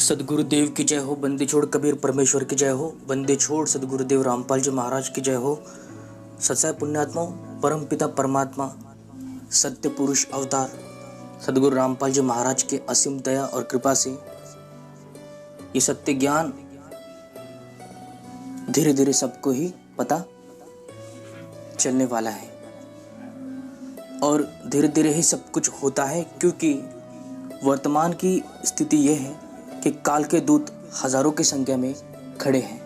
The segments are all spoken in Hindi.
सदगुरुदेव की जय हो। बंदी छोड़ कबीर परमेश्वर की जय हो। बंदी छोड़ सदगुरुदेव रामपाल जी महाराज की जय हो। सच्चाई पुण्यात्माओं, परम पिता परमात्मा सत्य पुरुष अवतार सदगुरु रामपाल जी महाराज के असीम दया और कृपा से ये सत्य ज्ञान धीरे धीरे सबको ही पता चलने वाला है और धीरे धीरे ही सब कुछ होता है, क्योंकि वर्तमान की स्थिति यह है कि काल के दूत हजारों की संख्या में खड़े हैं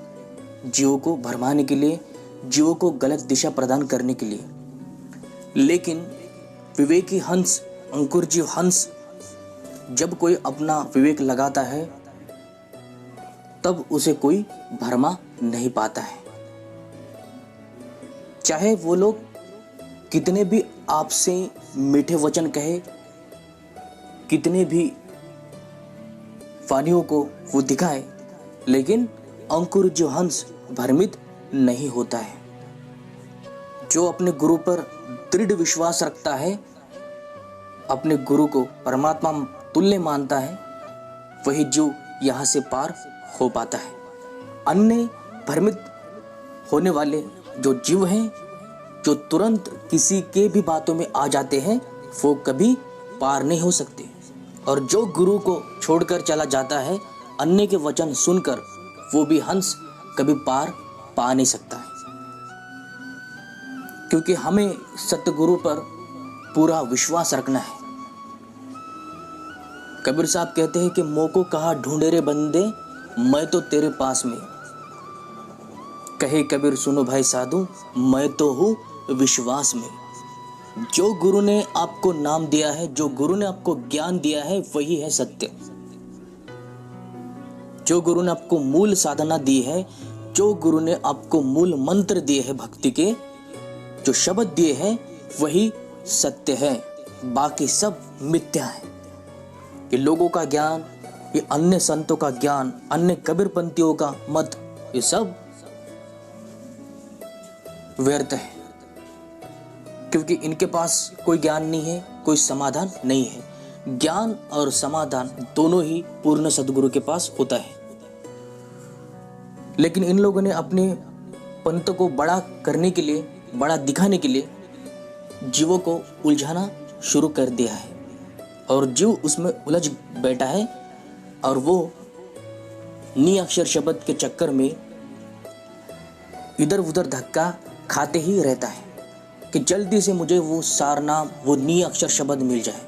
जीवों को भरमाने के लिए, जीवों को गलत दिशा प्रदान करने के लिए। लेकिन विवेकी हंस, अंकुर जीव हंस, जब कोई अपना विवेक लगाता है तब उसे कोई भरमा नहीं पाता है। चाहे वो लोग कितने भी आपसे मीठे वचन कहे, कितने भी वाणियों को वो दिखाए, लेकिन अंकुर जो हंस भ्रमित नहीं होता है। जो अपने गुरु पर दृढ़ विश्वास रखता है, अपने गुरु को परमात्मा तुल्य मानता है, वही जो यहाँ से पार हो पाता है। अन्य भ्रमित होने वाले जो जीव हैं, जो तुरंत किसी के भी बातों में आ जाते हैं, वो कभी पार नहीं हो सकते। और जो गुरु को छोड़कर चला जाता है, अन्य के वचन सुनकर, वो भी हंस कभी पार पा नहीं सकता है। क्योंकि हमें सतगुरु पर पूरा विश्वास रखना है। कबीर साहब कहते हैं कि मोको कहा ढूंढे रे बंदे, मैं तो तेरे पास में। कहे कबीर सुनो भाई साधु, मैं तो हूँ विश्वास में। जो गुरु ने आपको नाम दिया है, जो गुरु ने आपको ज्ञान दिया है, वही है सत्य। जो गुरु ने आपको मूल साधना दी है, जो गुरु ने आपको मूल मंत्र दिए हैं भक्ति के, जो शब्द दिए हैं, वही सत्य है। बाकी सब मिथ्या है। ये लोगों का ज्ञान, ये अन्य संतों का ज्ञान, अन्य कबीरपंथियों का मत, ये सब व्यर्थ है। क्योंकि इनके पास कोई ज्ञान नहीं है, कोई समाधान नहीं है। ज्ञान और समाधान दोनों ही पूर्ण सदगुरु के पास होता है। लेकिन इन लोगों ने अपने पंथ को बड़ा करने के लिए, बड़ा दिखाने के लिए जीवों को उलझाना शुरू कर दिया है और जीव उसमें उलझ बैठा है और वो नी अक्षर शब्द के चक्कर में इधर उधर धक्का खाते ही रहता है कि जल्दी से मुझे वो सार नाम, वो नी अक्षर शब्द मिल जाए।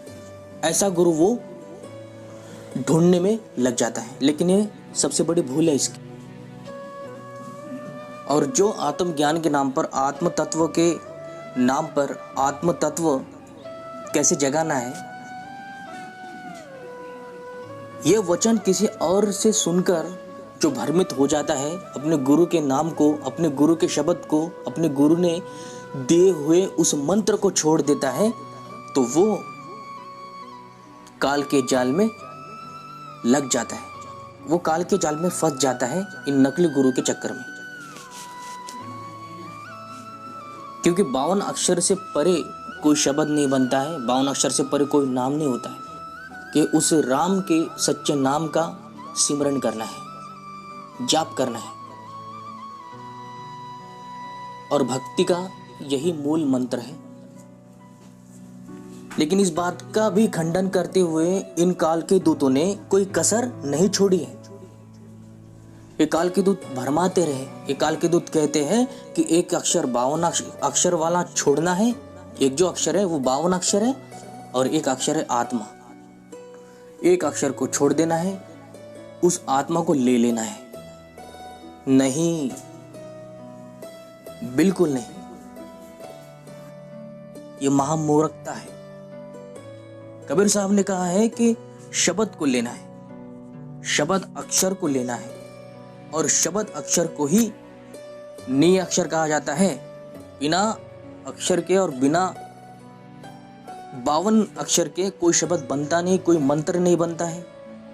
ऐसा गुरु वो ढूंढने में लग जाता है। लेकिन ये सबसे बड़ी भूल है इसकी। और जो आत्मज्ञान के नाम पर, आत्म तत्व के नाम पर आत्म तत्व कैसे जगाना है, ये वचन किसी और से सुनकर जो भ्रमित हो जाता है, अपने गुरु के नाम को, अपने गुरु के शब्द को, अपने गुरु ने दिए हुए उस मंत्र को छोड़ देता है, तो वो काल के जाल में लग जाता है। वो काल के जाल में फंस जाता है इन नकली गुरु के चक्कर में। क्योंकि 52 अक्षर से परे कोई शब्द नहीं बनता है, 52 अक्षर से परे कोई नाम नहीं होता है। कि उस राम के सच्चे नाम का सिमरन करना है, जाप करना है। और भक्ति का यही मूल मंत्र है। लेकिन इस बात का भी खंडन करते हुए इन काल के दूतों ने कोई कसर नहीं छोड़ी है। ये काल के दूत भरमाते रहे। ये काल के दूत कहते हैं कि एक अक्षर 52 अक्षर वाला छोड़ना है। एक जो अक्षर है वो 52 अक्षर है और एक अक्षर है आत्मा। एक अक्षर को छोड़ देना है, उस आत्मा को ले लेना है। नहीं, बिल्कुल नहीं। ये महामूर्खता है। कबीर साहब ने कहा है कि शब्द को लेना है, शब्द अक्षर को लेना है। और शब्द अक्षर को ही नी अक्षर कहा जाता है। बिना अक्षर के और बिना 52 अक्षर के कोई शब्द बनता नहीं, कोई मंत्र नहीं बनता है।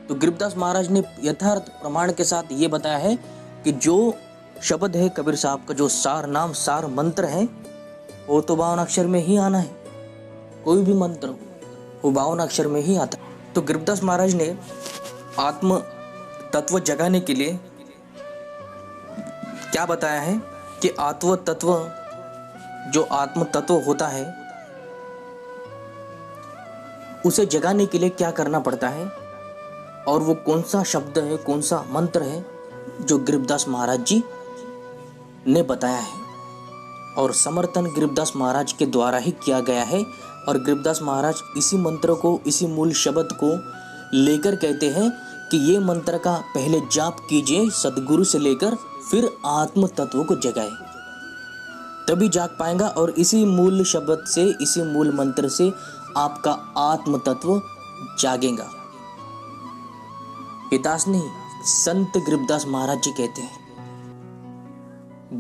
तो गरीबदास महाराज ने यथार्थ प्रमाण के साथ ये बताया है कि जो शब्द है कबीर साहब का, जो सार नाम, सार मंत्र है, वो तो 52 अक्षर में ही आना है। कोई भी मंत्र वो 52 अक्षर में ही आता है। तो गरीबदास महाराज ने आत्म तत्व जगाने के लिए क्या बताया है कि आत्म तत्व, जो आत्म तत्व होता है, उसे जगाने के लिए क्या करना पड़ता है, और वो कौन सा शब्द है, कौन सा मंत्र है जो गरीबदास महाराज जी ने बताया है। और समर्थन गरीबदास महाराज के द्वारा ही किया गया है। और गरीबदास महाराज इसी मंत्र को, इसी मूल शब्द को लेकर कहते हैं कि ये मंत्र का पहले जाप कीजिए सदगुरु से लेकर, फिर आत्म तत्व को जगाए, तभी जाग पाएगा। और इसी मूल शब्द से, इसी मूल मंत्र से आपका आत्म तत्व जागेगा। ये दास नहीं, संत गरीबदास महाराज जी कहते हैं।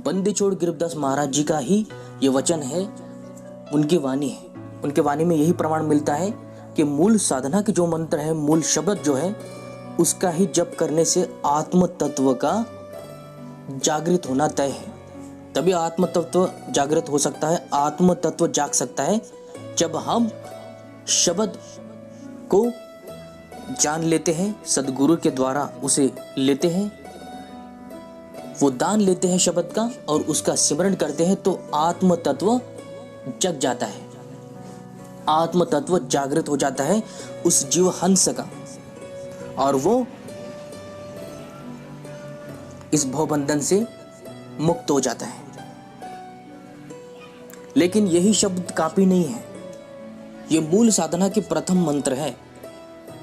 बंदी छोड़ गरीबदास महाराज जी का ही ये वचन है, उनकी वाणी है। उनके वाणी में यही प्रमाण मिलता है कि मूल साधना के जो मंत्र है, मूल शब्द जो है, उसका ही जप करने से आत्म तत्व का जागृत होना तय है। तभी आत्म तत्व जागृत हो सकता है, आत्म तत्व जाग सकता है जब हम शब्द को जान लेते हैं, सदगुरु के द्वारा उसे लेते हैं, वो दान लेते हैं शब्द का और उसका सिमरण करते हैं, तो आत्म तत्व जग जाता है, आत्म तत्व जागृत हो जाता है उस जीव हंस का, और वो इस भवबंधन से मुक्त हो जाता है। लेकिन यही शब्द काफी नहीं है, ये मूल साधना के प्रथम मंत्र है।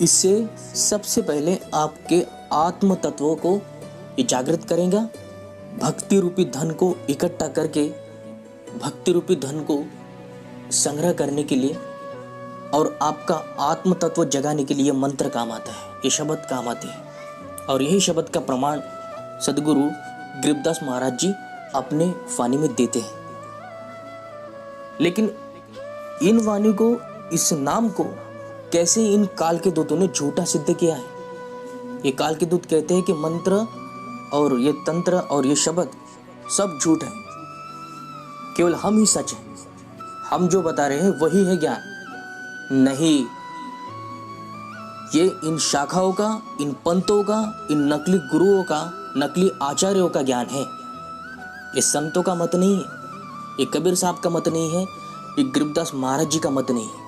इससे सबसे पहले आपके आत्म तत्वों को ये जागृत करेगा। भक्ति रूपी धन को इकट्ठा करके, भक्ति रूपी धन को संग्रह करने के लिए और आपका आत्म तत्व जगाने के लिए मंत्र काम आता है, ये शब्द काम आते हैं। और यही शब्द का प्रमाण सदगुरु गरीबदास महाराज जी अपने वाणी में देते हैं। लेकिन इन वाणी को, इस नाम को कैसे इन काल के दूतों ने झूठा सिद्ध किया है। ये काल के दूत कहते हैं कि मंत्र और ये तंत्र और ये शब्द सब झूठ है, केवल हम ही सच है, हम जो बता रहे हैं वही है ज्ञान। नहीं, ये इन शाखाओं का, इन पंतों का, इन नकली गुरुओं का, नकली आचार्यों का ज्ञान है। ये संतों का मत नहीं है, ये कबीर साहब का मत नहीं है, ये गरीबदास महाराज जी का मत नहीं है।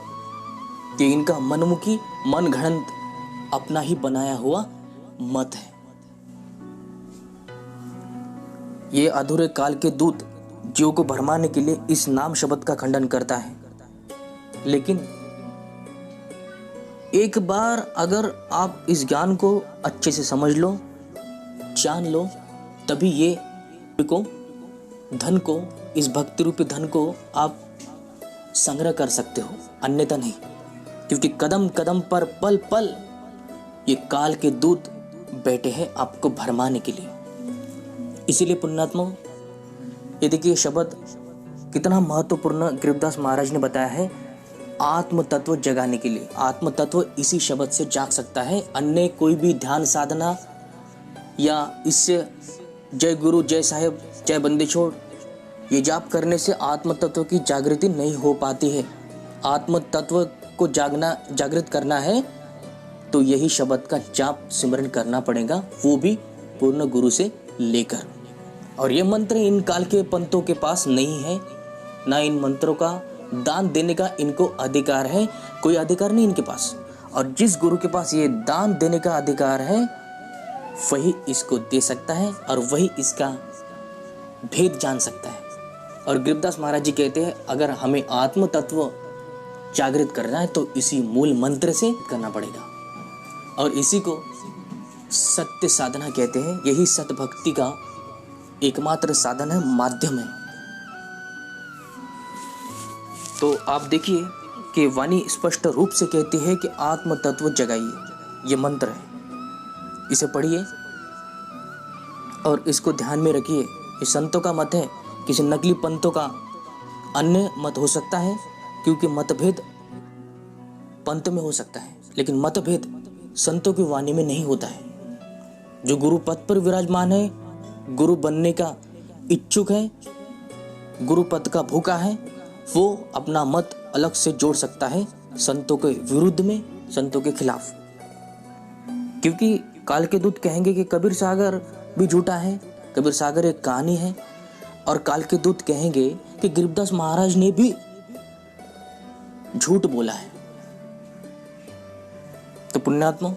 ये इनका मनमुखी, मन घड़ंत, अपना ही बनाया हुआ मत है। ये अधूरे काल के दूत जीव को भरमाने के लिए इस नाम शब्द का खंडन करता है। लेकिन एक बार अगर आप इस ज्ञान को अच्छे से समझ लो, जान लो, तभी ये को, धन को, इस भक्ति रूपी धन को आप संग्रह कर सकते हो, अन्यथा नहीं। क्योंकि कदम कदम पर, पल पल ये काल के दूत बैठे हैं आपको भरमाने के लिए। इसीलिए पुण्यात्मा, ये देखिए शब्द कितना महत्वपूर्ण गरीबदास महाराज ने बताया है, आत्म तत्व जगाने के लिए। आत्म तत्व इसी शब्द से जाग सकता है, अन्य कोई भी ध्यान साधना या इससे जय गुरु, जय साहेब, जय बंदी छोड़, ये जाप करने से आत्म तत्व की जागृति नहीं हो पाती है। आत्म तत्व को जागृत करना है तो यही शब्द का जाप सिमरन करना पड़ेगा, वो भी पूर्ण गुरु से लेकर। और ये मंत्र इन काल के पंतों के पास नहीं है, ना इन मंत्रों का दान देने का इनको अधिकार है, कोई अधिकार नहीं इनके पास। और जिस गुरु के पास ये दान देने का अधिकार है वही इसको दे सकता है और वही इसका भेद जान सकता है। और गरीबदास महाराज जी कहते हैं, अगर हमें आत्म तत्व जागृत करना है तो इसी मूल मंत्र से करना पड़ेगा। और इसी को सत्य साधना कहते हैं। यही सत्य भक्ति का एकमात्र साधन है, माध्यम है। तो आप देखिए कि वाणी स्पष्ट रूप से कहती है कि आत्म तत्व जगाइए, ये मंत्र है, इसे पढ़िए और इसको ध्यान में रखिए। ये संतों का मत है, किसी नकली पंथों का अन्य मत हो सकता है, क्योंकि मतभेद पंथ में हो सकता है, लेकिन मतभेद संतों की वाणी में नहीं होता है। जो गुरु पद पर विराजमान है, गुरु बनने का इच्छुक है, गुरु पद का भूखा है, वो अपना मत अलग से जोड़ सकता है संतों के विरुद्ध में, संतों के खिलाफ। क्योंकि काल के दूत कहेंगे कि कबीर सागर भी झूठा है, कबीर सागर एक कहानी है। और काल के दूत कहेंगे कि गरीबदास महाराज ने भी झूठ बोला है। तो पुण्यात्मा,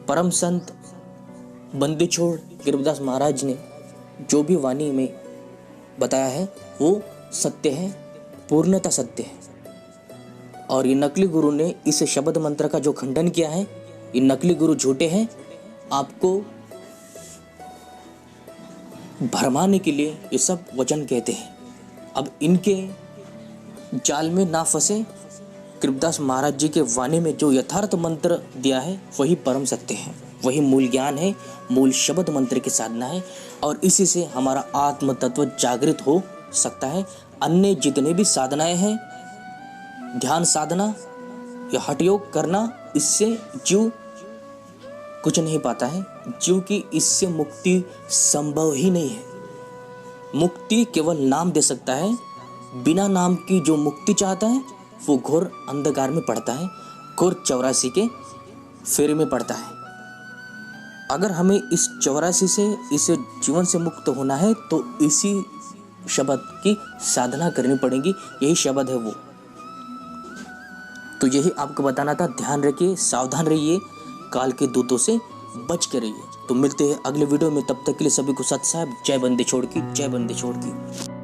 परम संत बंदी छोड़ गरीबदास महाराज ने जो भी वाणी में बताया है वो सत्य है, पूर्णतः सत्य है। और ये नकली गुरु ने इस शब्द मंत्र का जो खंडन किया है, ये नकली गुरु झूठे हैं, आपको भरमाने के लिए ये सब वचन कहते हैं। अब इनके जाल में ना फंसे। गरीबदास महाराज जी के वाणी में जो यथार्थ मंत्र दिया है वही परम सत्य है, वही मूल ज्ञान है, मूल शब्द मंत्र की साधना है। और इसी से हमारा आत्म तत्व जागृत हो सकता है। अन्य जितने भी साधनाएं हैं, ध्यान साधना या हठ योग करना, इससे जीव कुछ नहीं पाता है। जीव की इससे मुक्ति संभव ही नहीं है। मुक्ति केवल नाम दे सकता है। बिना नाम की जो मुक्ति चाहता है वो घोर अंधकार में पड़ता है, घोर 84 के फेरे में पड़ता है। अगर हमें इस 84 से, इस जीवन से मुक्त होना है तो इसी शब्द की साधना करनी पड़ेगी। यही शब्द है वो। तो यही आपको बताना था। ध्यान रखिए, सावधान रहिए, काल के दूतों से बच के रहिए। तो मिलते हैं अगले वीडियो में, तब तक के लिए सभी को सत साहब। जय बंदी छोड़ की, जय बंदी छोड़ की।